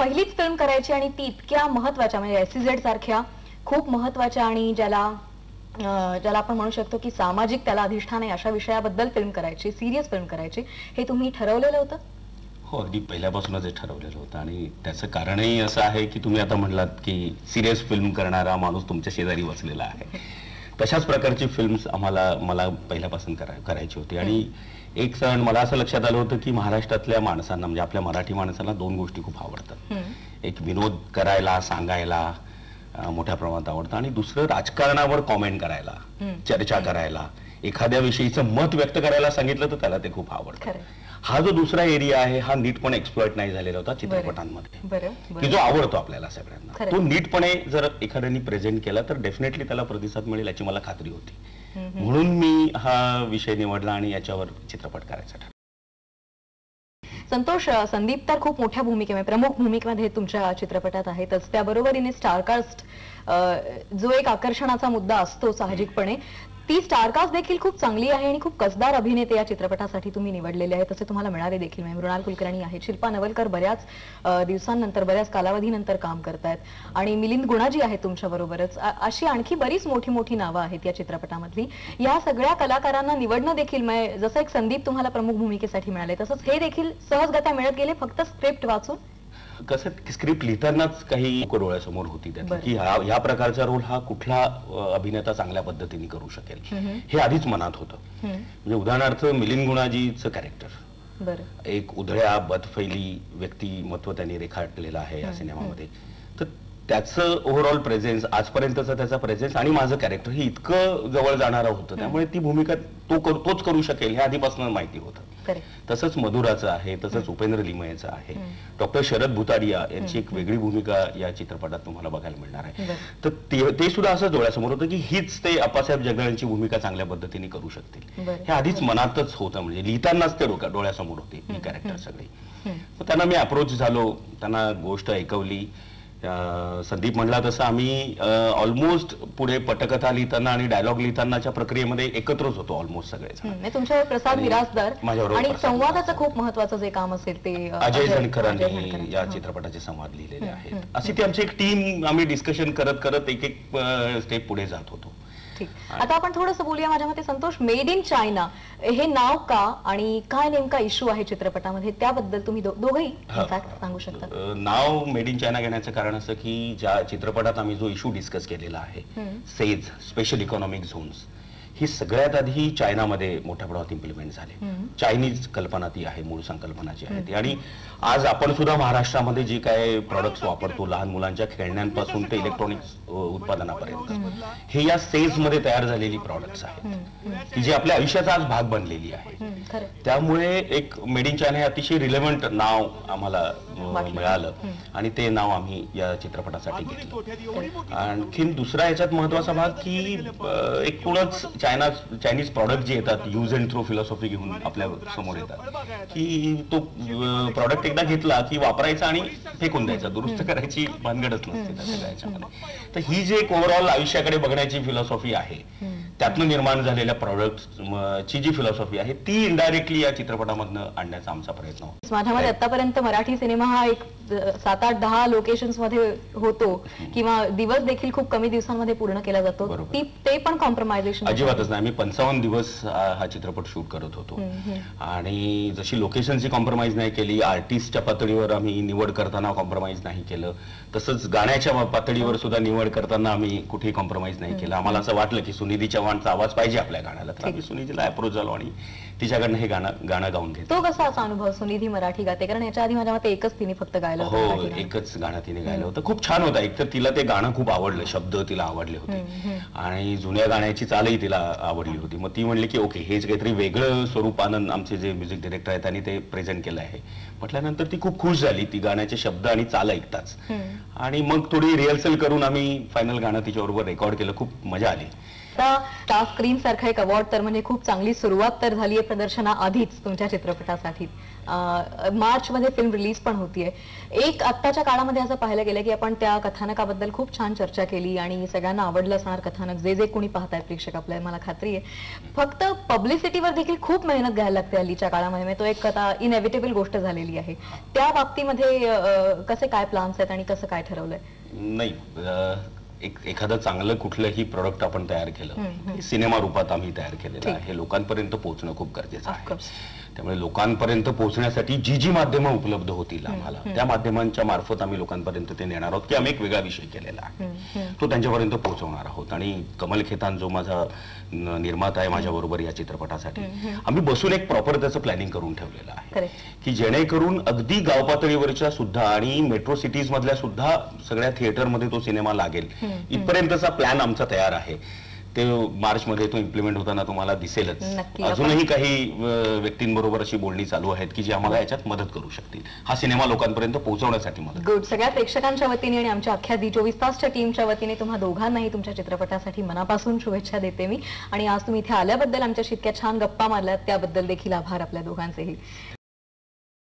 पहिलीच फिल्म करायची आणि ती इतक्या महत्वाच्या म्हणजे SEZ सारख्या खूप महत्वाच्या आणि ज्याला आपण म्हणू शकतो की सामाजिक त्याला अधिष्ठान आहे अशा विषयाबद्दल फिल्म करायची, सिरियस फिल्म करायची, हे तुम्ही ठरवलेलं होतं? हो, अगदी पहिल्यापासूनच हे ठरवलेलं होतं आणि त्याचं कारणही असं आहे की तुम्ही आता म्हणलात की सिरियस फिल्म करणारा माणूस तुमच्या शेजारी बसलेला आहे. तशाच प्रकारची फिल्म्स मला पहिल्यापासून करायची होती. आणि एक सण मला असं लक्षात आलं होतं की महाराष्ट्रातल्या माणसांना म्हणजे आपल्या मराठी माणसांना दोन गोष्टी खूप आवडतात. एक विनोद करायला, सांगायला मोठ्या प्रमाणात आवडतं आणि दुसरं राजकारणावर कॉमेंट करायला, चर्चा करायला, एखाद्या विषयीचं मत व्यक्त करायला सांगितलं तर त्याला ते खूप आवडतं. हा जो दुसरा एरिया आहे हा नीटपणे एक्सप्लॉइट नाही झालेला होता चित्रपटांमध्ये, की जो आवडतो आपल्याला सगळ्यांना. तो नीटपणे जर एखाद्याने प्रेझेंट केला तर डेफिनेटली त्याला प्रतिसाद मिळेल याची मला खात्री होती. म्हणून मी हा विषय निवडला आणि याच्यावर चित्रपट करायचा ठरवला. संतोष, संदीप तर खूप मोठ्या भूमिकेमध्ये, प्रमुख भूमिकेमध्ये तुमच्या चित्रपटात आहेतच, त्याबरोबरीने स्टारकास्ट जो एक आकर्षणाचा मुद्दा असतो साहजिकपणे, ती स्टारकास्ट देखील खूप चांगली आहे आणि खूप कसदार अभिनेते या चित्रपटासाठी तुम्ही निवडलेले आहेत, तसे तुम्हाला मिळाले देखील. मृणाल कुलकर्णी आहेत, शिल्पा नवलकर बऱ्याच दिवसांनंतर, बऱ्याच कालावधीनंतर काम करतायत आणि मिलिंद गुणाजी आहेत तुमच्या बरोबरच. अशी आणखी बरीच मोठी मोठी नावं आहेत या चित्रपटामधली. या सगळ्या कलाकारांना निवडणं देखील, जसं एक संदीप तुम्हाला प्रमुख भूमिकेसाठी मिळाले, तसंच हे देखील सहजगत्या मिळत गेले फक्त स्क्रिप्ट वाचून? कसं स्क्रिप्ट लिहितानाच काही डोळ्यासमोर होती की ह्या प्रकारचा रोल हा कुठला अभिनेता चांगल्या पद्धतीने करू शकेल हे आधीच मनात होतं. म्हणजे उदाहरणार्थ मिलिंद गुणाजीचं कॅरेक्टर, एक उधळ्या बदफैली व्यक्तिमत्व त्यांनी रेखाटलेलं आहे या सिनेमामध्ये. तर त्याचं ओव्हरऑल प्रेझेन्स, आजपर्यंतचा त्याचा प्रेझेन्स आणि माझं कॅरेक्टर हे इतकं जवळ जाणारं होतं, त्यामुळे ती भूमिका तोच करू शकेल हे आधीपासून माहिती होतं. तसंच मधुराचं आहे, तसंच उपेंद्र लिमयेचं आहे. डॉक्टर शरद भुतारिया यांची एक वेगळी भूमिका या चित्रपटात तुम्हाला बघायला मिळणार आहे. तर ते सुद्धा असं डोळ्यासमोर होतं की हीच ते अप्पासाहेब जगदाळेंची भूमिका चांगल्या पद्धतीने करू शकतील हे आधीच मनातच होतं. म्हणजे लिहितानाच ते डोळ्यासमोर होते ही कॅरेक्टर सगळी. त्यांना मी अप्रोच झालो, त्यांना गोष्ट ऐकवली. संदीप म्हणला तसं आम्ही ऑलमोस्ट पुढे पटकथा लिहिताना आणि डायलॉग लिहितानाच्या प्रक्रियेमध्ये एकत्रच होतो ऑलमोस्ट सगळेच. तुमच्यावर प्रसाद मिरासदार आणि संवादाचं खूप महत्वाचं जे काम असेल ते अजय धनकरांनी या चित्रपटाचे संवाद लिहिलेले आहेत. अशी ती आमची एक टीम, आम्ही डिस्कशन करत करत एक स्टेप पुढे जात होतो. आता आपण थोडंसं बोलूया. माझ्या मते संतोष, मेड इन चायना हे नाव का आणि काय नेमका इश्यू आहे चित्रपटामध्ये त्याबद्दल तुम्ही दोघंही सांगू शकता? नाव मेड इन चायना घेण्याचं कारण असं की ज्या चित्रपटात आम्ही जो इश्यू डिस्कस केलेला आहे, सेज स्पेशल इकॉनॉमिक झोन्स, ही सगळ्यात आधी चायनामध्ये मोठ्या प्रमाणात इम्प्लिमेंट झाले. चायनीज कल्पना ती आहे, मूळ संकल्पना जी आहे ती. आणि आज आपण सुद्धा महाराष्ट्रामध्ये जे काय प्रॉडक्ट्स वापरतो, लहान मुलांच्या खेळण्यांपासून ते इलेक्ट्रॉनिक्स उत्पादनापर्यंत, हे या सेज मध्ये तयार झालेली प्रॉडक्ट्स आहेत की जी आपल्या आयुष्याचा आज भाग बनलेली आहे. त्यामुळे एक मेड इन चायना हे अतिशय रिलेव्हंट नाव आम्हाला मिळालं आणि ते नाव आम्ही या चित्रपटासाठी घेतलं. आणखीन दुसरा याच्यात महत्वाचा भाग की एकूणच चायनीज प्रॉडक्ट जे येतात, यूज अँड थ्रो फिलॉसॉफी घेऊन आपल्या समोर येतात की तो प्रॉडक्ट एकदा घेतला की वापरायचा आणि फेकून द्यायचा, दुरुस्त करायची भानगडच नसते त्या याच्यामध्ये. तर ही जी एक ओव्हरऑल आयुष्याकडे बघण्याची फिलॉसॉफी आहे, त्यातनं निर्माण झालेल्या प्रॉडक्टची जी फिलॉसॉफी आहे ती इनडायरेक्टली या चित्रपटामधनं आणण्याचा आमचा प्रयत्न होता. माझ्या मते आतापर्यंत मराठी सिनेमा हा एक 7-8-10 लोकेशन्स मध्ये होतो किंवा दिवस देखील खूप कमी दिवसांमध्ये पूर्ण केला जातो. ते पण कॉम्प्रोमायझेशन अजिबातच नाही. आम्ही 55 दिवस हा चित्रपट शूट करत होतो आणि जशी लोकेशनची कॉम्प्रोमाइज नाही केली, आर्टिस्टच्या पातळीवर आम्ही निवड करताना कॉम्प्रोमाइज नाही केलं, तसंच गाण्याच्या पातळीवर सुद्धा निवड करताना आम्ही कुठेही कॉम्प्रोमाइज नाही केलं. आम्हाला असं वाटलं की सुनिधी चव्हाणचा आवाज पाहिजे आपल्या गाण्याला, तर आम्ही सुनिधीला अप्रोच झालो आणि तिच्याकडनं हे गाणं गाऊन घेतलं. तो कसा असा अनुभव, सुनिधी मराठी गाते? कारण याच्या आधी माझ्या मते एकच तिने फक्त गायलं होतं. हो, एकच गाणं तिने गायलं होतं. खूप छान होतं. एकतर तिला ते गाणं खूप आवडलं, शब्द तिला आवडले होते आणि जुन्या गाण्याची चालही तिला आवडली होती. मग ती म्हणली की ओके, हेच काहीतरी वेगळं स्वरूपानं आमचे जे म्युझिक डिरेक्टर आहेत त्यांनी ते प्रेझेंट केलं आहे म्हटल्यानंतर ती खूप खुश झाली. ती गाण्याचे शब्द आणि चाल ऐकताच. आणि मग थोडी रिहर्सल करून आम्ही फायनल गाणं तिच्याबरोबर रेकॉर्ड केलं. खूप मजा आली. आता स्टार स्क्रीन सारखा एक अवॉर्ड तर म्हणजे खूप चांगली सुरुवात तर झाली आहे प्रदर्शना आधीच तुमच्या चित्रपटासाठी. मार्च मध्ये फिल्म रिलीज पण होतीये. एक आत्ताच्या काळामध्ये असं पाहायला गेलं की आपण त्या कथानकाबद्दल खूप छान चर्चा केली आणि सगळ्यांना आवडलं असणार कथानक, जे जे कोणी पाहतायत प्रेक्षक आपल्याला, मला खात्री आहे. फक्त पब्लिसिटीवर देखील खूप मेहनत घ्यायला लागते हल्लीच्या काळामध्ये. म्हणजे तो एक आता इनएव्हिटेबल गोष्ट झालेली आहे. त्या बाबतीमध्ये कसे काय प्लॅन्स आहेत आणि कसं काय ठरवलंय? नाही, एखादं चांगलं कुठलंही प्रोडक्ट आपण तयार केलं, सिनेमा रूपात आम्ही तयार केलेलं आहे, हे लोकांपर्यंत पोहोचणं खूप गरजेचं आहे. त्यामुळे लोकांपर्यंत पोहोचण्यासाठी जी जी माध्यमं उपलब्ध होतील आम्हाला, त्या माध्यमांच्या मार्फत आम्ही लोकांपर्यंत ते नेणार आहोत की आम्ही एक वेगळा विषय केलेला आहे, तो त्यांच्यापर्यंत पोहोचवणार आहोत. आणि कमल खेतान जो माझा निर्माता आहे माझ्या बरोबर या चित्रपटासाठी, आम्ही बसून एक प्रॉपर त्याचं प्लॅनिंग करून ठेवलेलं आहे की जेणेकरून अगदी गाव पातळीवरच्या सुद्धा आणि मेट्रो सिटीज मधल्या सुद्धा सगळ्या थिएटरमध्ये तो सिनेमा लागेल इथपर्यंतचा प्लॅन आमचा तयार आहे. ते मार्च मध्ये तो इम्प्लिमेंट होताना तुम्हाला दिसेलच. अजूनही काही व्यक्तींबरोबर अशी बोलणी चालू आहेत की जी आम्हाला याच्यात मदत करू शकतील, हा सिनेमा लोकांपर्यंत पोहोचवण्यासाठी मदत. गुड. सगळ्या प्रेक्षकांच्या वतीने आणि आमच्या अख्ख्या झी 24 तासच्या टीमच्या वतीने तुम्हा दोघांनाही तुमच्या चित्रपटासाठी मनापासून शुभेच्छा देते मी. आणि आज तुम्ही इथे आल्याबद्दल, आमच्याशी इतक्या छान गप्पा मारल्यात त्याबद्दल देखील आभार आपल्या दोघांचेही.